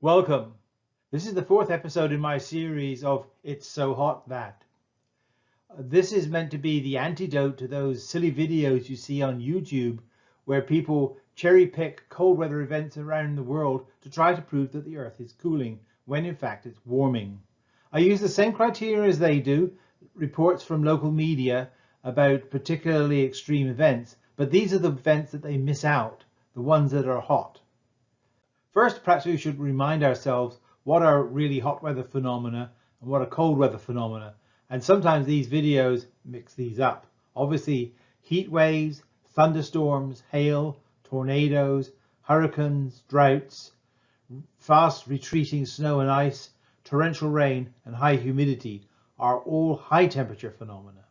Welcome. This is the fourth episode in my series of It's So Hot That. This is meant to be the antidote to those silly videos you see on YouTube where people cherry pick cold weather events around the world to try to prove that the Earth is cooling, when in fact it's warming. I use the same criteria as they do, reports from local media about particularly extreme events, but these are the events that they miss out, the ones that are hot. First, perhaps we should remind ourselves what are really hot weather phenomena and what are cold weather phenomena. And sometimes these videos mix these up. Obviously, heat waves, thunderstorms, hail, tornadoes, hurricanes, droughts, fast retreating snow and ice, torrential rain, and high humidity are all high temperature phenomena.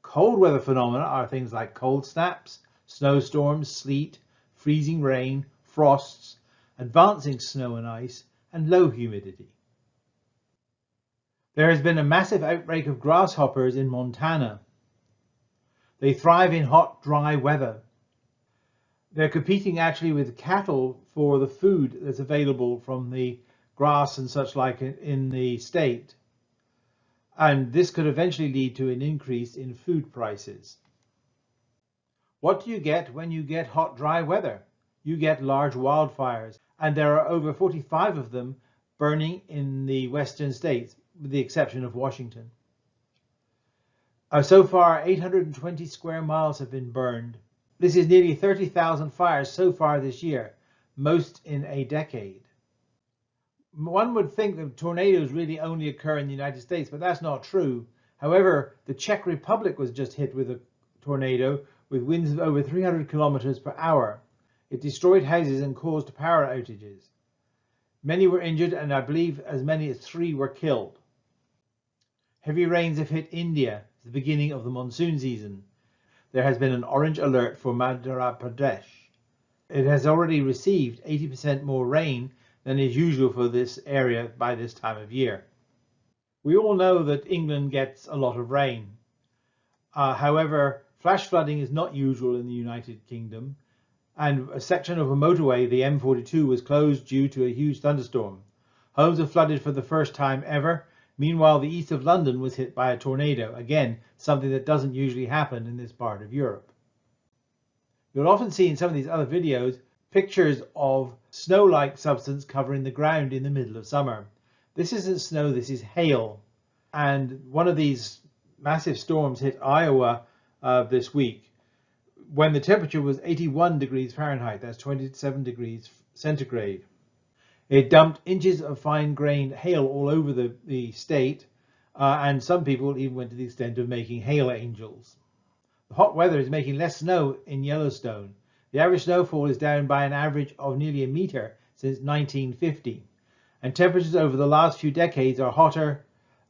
Cold weather phenomena are things like cold snaps, snowstorms, sleet, freezing rain, frosts, advancing snow and ice, and low humidity. There has been a massive outbreak of grasshoppers in Montana. They thrive in hot, dry weather. They're competing actually with cattle for the food that's available from the grass and such like in the state. And this could eventually lead to an increase in food prices. What do you get when you get hot, dry weather? You get large wildfires, and there are over 45 of them burning in the western states, with the exception of Washington. So far, 820 square miles have been burned. This is nearly 30,000 fires so far this year, most in a decade. One would think that tornadoes really only occur in the United States, but that's not true. However, the Czech Republic was just hit with a tornado with winds of over 300 kilometers per hour. It destroyed houses and caused power outages. Many were injured, and I believe as many as 3 were killed. Heavy rains have hit India. It's the beginning of the monsoon season. There has been an orange alert for Madhya Pradesh. It has already received 80% more rain than is usual for this area by this time of year. We all know that England gets a lot of rain. However, flash flooding is not usual in the United Kingdom, and a section of a motorway, the M42, was closed due to a huge thunderstorm. Homes are flooded for the first time ever. Meanwhile, the east of London was hit by a tornado, again, something that doesn't usually happen in this part of Europe. You'll often see in some of these other videos pictures of snow-like substance covering the ground in the middle of summer. This isn't snow, this is hail. And one of these massive storms hit Iowa this week, when the temperature was 81 degrees Fahrenheit, that's 27 degrees centigrade. It dumped inches of fine-grained hail all over the state, and some people even went to the extent of making hail angels. The hot weather is making less snow in Yellowstone. The average snowfall is down by an average of nearly a meter since 1950, and temperatures over the last few decades are hotter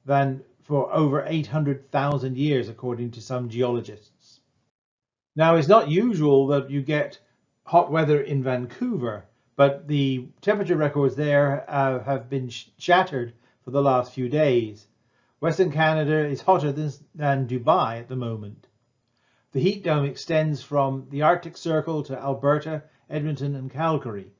than for over 800,000 years, according to some geologists. Now, it's not usual that you get hot weather in Vancouver, but the temperature records there have been shattered for the last few days. Western Canada is hotter than Dubai at the moment. The heat dome extends from the Arctic Circle to Alberta, Edmonton, and Calgary.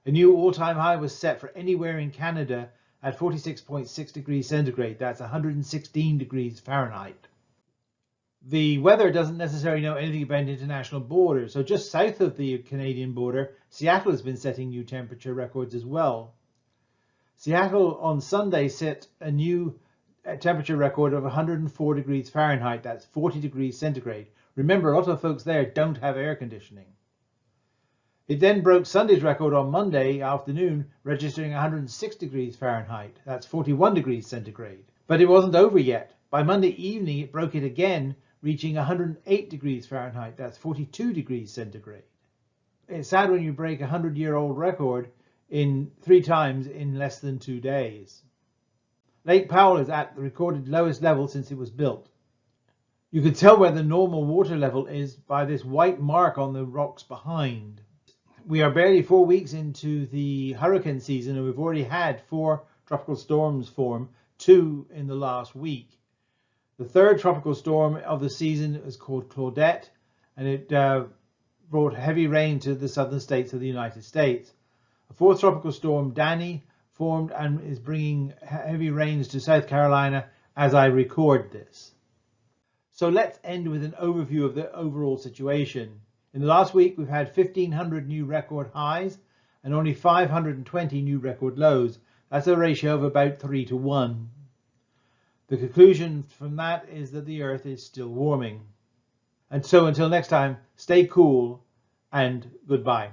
A new all-time high was set for anywhere in Canada at 46.6 degrees centigrade. That's 116 degrees Fahrenheit. The weather doesn't necessarily know anything about international borders. So just south of the Canadian border, Seattle has been setting new temperature records as well. Seattle on Sunday set a new temperature record of 104 degrees Fahrenheit. That's 40 degrees centigrade. Remember, a lot of folks there don't have air conditioning. It then broke Sunday's record on Monday afternoon, registering 106 degrees Fahrenheit. That's 41 degrees centigrade. But it wasn't over yet. By Monday evening, it broke it again, reaching 108 degrees Fahrenheit. That's 42 degrees centigrade. It's sad when you break a 100-year-old record in 3 times in less than 2 days. Lake Powell is at the recorded lowest level since it was built. You can tell where the normal water level is by this white mark on the rocks behind. We are barely 4 weeks into the hurricane season, and we've already had 4 tropical storms form, 2 in the last week. The third tropical storm of the season is called Claudette, and it brought heavy rain to the southern states of the United States. A fourth tropical storm, Danny, formed and is bringing heavy rains to South Carolina as I record this. So let's end with an overview of the overall situation. In the last week, we've had 1,500 new record highs and only 520 new record lows. That's a ratio of about 3 to 1. The conclusion from that is that the Earth is still warming. And so until next time, stay cool and goodbye.